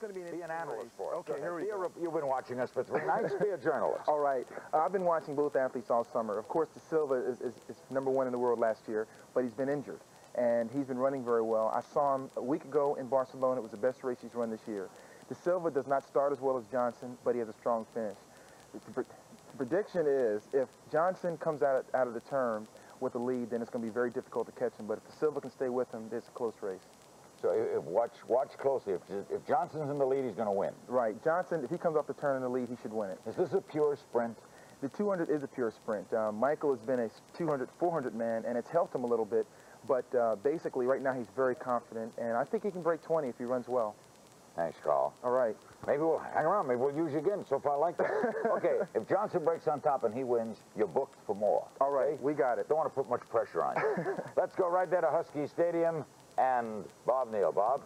going to be an analyst for us. Okay, here we go. You've been watching us for 3 nights. Be a journalist. All right. I've been watching both athletes all summer. Of course, Da Silva is #1 in the world last year, but he's been injured, and he's been running very well. I saw him a week ago in Barcelona. It was the best race he's run this year. Da Silva does not start as well as Johnson, but he has a strong finish. The prediction is if Johnson comes out of the turn with the lead, then it's going to be very difficult to catch him. But if Da Silva can stay with him, it's a close race. So watch closely. If Johnson's in the lead, he's going to win. Right. Johnson, if he comes off the turn in the lead, he should win it. Is this a pure sprint? The 200 is a pure sprint. Michael has been a 200, 400 man, and it's helped him a little bit. But basically, right now, he's very confident, and I think he can break 20 if he runs well. Thanks, Carl. All right. Maybe we'll hang around. Maybe we'll use you again. So far, I like that. Okay, if Johnson breaks on top and he wins, you're booked for more. All right, we got it. Don't want to put much pressure on you. Let's go right there to Husky Stadium and Bob Neal. Bob?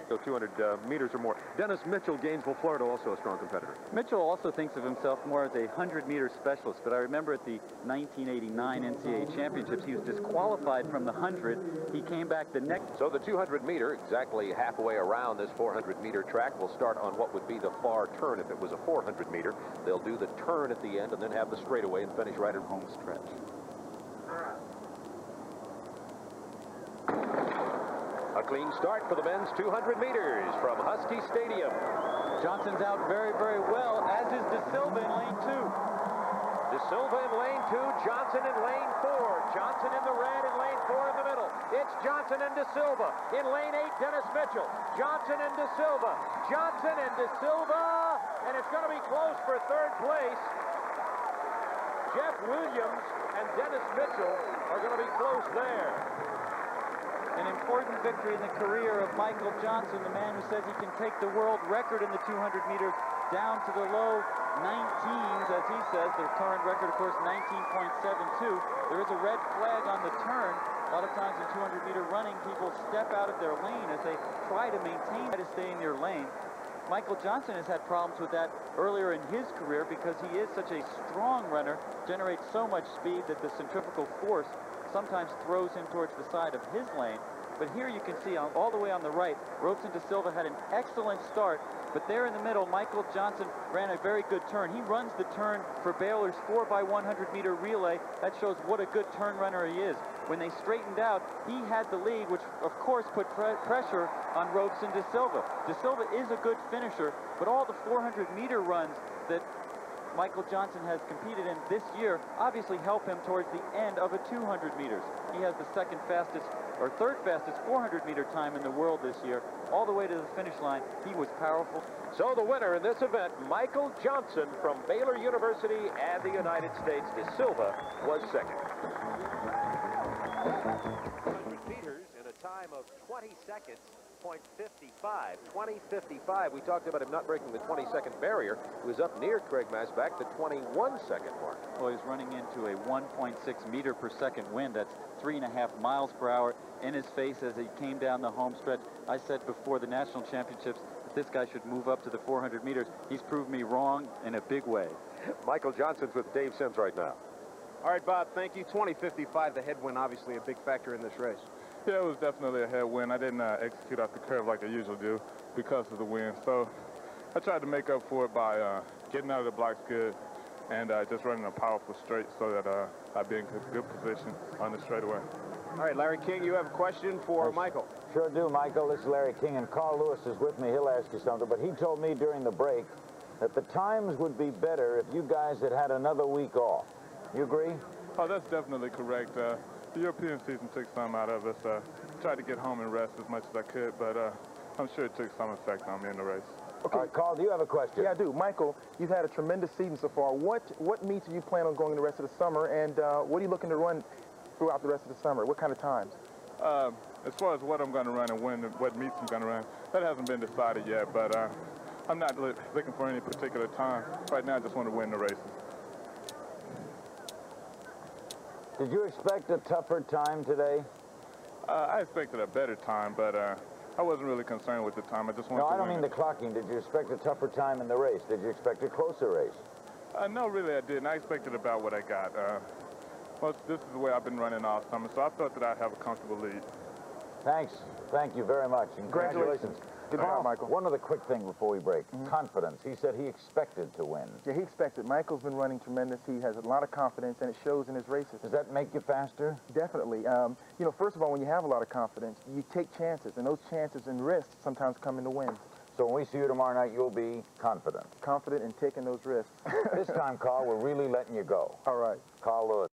Go 200 meters or more. D.Mitchell, Gainesville, Florida, also a strong competitor. Mitchell also thinks of himself more as a 100-meter specialist, but I remember at the 1989 NCAA championships, he was disqualified from the 100. He came back the next. So the 200-meter, exactly halfway around this 400-meter track, will start on what would be the far turn if it was a 400-meter. They'll do the turn at the end and then have the straightaway and finish right at home stretch. A clean start for the men's 200 meters from Husky Stadium. Johnson's out very, very well, as is Da Silva in lane 2. Da Silva in lane 2, Johnson in lane 4. Johnson in the red in lane 4 in the middle. It's Johnson and Da Silva. In lane 8, D.Mitchell. Johnson and Da Silva. Johnson and Da Silva. And it's going to be close for third place. Jeff Williams and D.Mitchell are going to be close there. An important victory in the career of Mikhail Vdoviin, the man who says he can take the world record in the 200 meters down to the low 19s, as he says. The current record, of course, 19.72. There is a red flag on the turn. A lot of times in 200-meter running, people step out of their lane as they try to maintain to stay in their lane. Michael Johnson has had problems with that earlier in his career because he is such a strong runner, generates so much speed that the centrifugal force sometimes throws him towards the side of his lane. But here you can see all the way on the right, Robson da Silva had an excellent start, but there in the middle, Mikhail Vdoviin ran a very good turn. He runs the turn for Baylor's 4x100-meter relay. That shows what a good turn runner he is. When they straightened out, he had the lead, which of course put pressure on Robson da Silva. Da Silva is a good finisher, but all the 400-meter runs that Michael Johnson has competed in this year obviously help him towards the end of a 200 meters. He has the third fastest 400-meter time in the world this year. All the way to the finish line, he was powerful. So the winner in this event, Michael Johnson from Baylor University and the United States. Da Silva was second. 100 meters in a time of 20 seconds. 20:55. We talked about him not breaking the 20-second barrier. He was up near Craig Masback, the 21-second mark. Well, he's running into a 1.6 meter per second wind. That's 3.5 miles per hour in his face as he came down the home stretch. I said before the national championships that this guy should move up to the 400 meters. He's proved me wrong in a big way. Michael Johnson's with Dave Sims right now. All right, Bob, thank you. 20:55, the headwind obviously a big factor in this race. Yeah, it was definitely a headwind. I didn't execute off the curve like I usually do because of the wind. So I tried to make up for it by getting out of the blocks good and just running a powerful straight so that I'd be in good position on the straightaway. All right, Larry King, you have a question for Michael. Sure do, Michael. This is Larry King, and Carl Lewis is with me. He'll ask you something, but he told me during the break that the times would be better if you guys had had another week off. You agree? Oh, that's definitely correct. The European season took some out of us. Tried to get home and rest as much as I could, but I'm sure it took some effect on me in the race. Okay. All right, Carl, do you have a question? Yeah, I do. Michael, you've had a tremendous season so far. What meets do you plan on going the rest of the summer, and what are you looking to run throughout the rest of the summer? What kind of times? As far as what I'm going to run and what meets I'm going to run, that hasn't been decided yet, but I'm not looking for any particular time. Right now, I just want to win the races. Did you expect a tougher time today? I expected a better time, but I wasn't really concerned with the time. I just wanted to win. No, I don't mean the clocking. Did you expect a tougher time in the race? Did you expect a closer race? No, really, I didn't. I expected about what I got. Well, this is the way I've been running all summer, so I thought that I'd have a comfortable lead. Thanks. Thank you very much. And congratulations. Good job, Michael. One other quick thing before we break. Confidence. He said he expected to win. Yeah, he expected. Michael's been running tremendous. He has a lot of confidence, and it shows in his races. Does that make you faster? Definitely. You know, first of all, when you have a lot of confidence, you take chances, and those chances and risks sometimes come into wins. So when we see you tomorrow night, you'll be confident. Confident in taking those risks. This time, Carl, we're really letting you go. All right. Carl Lewis.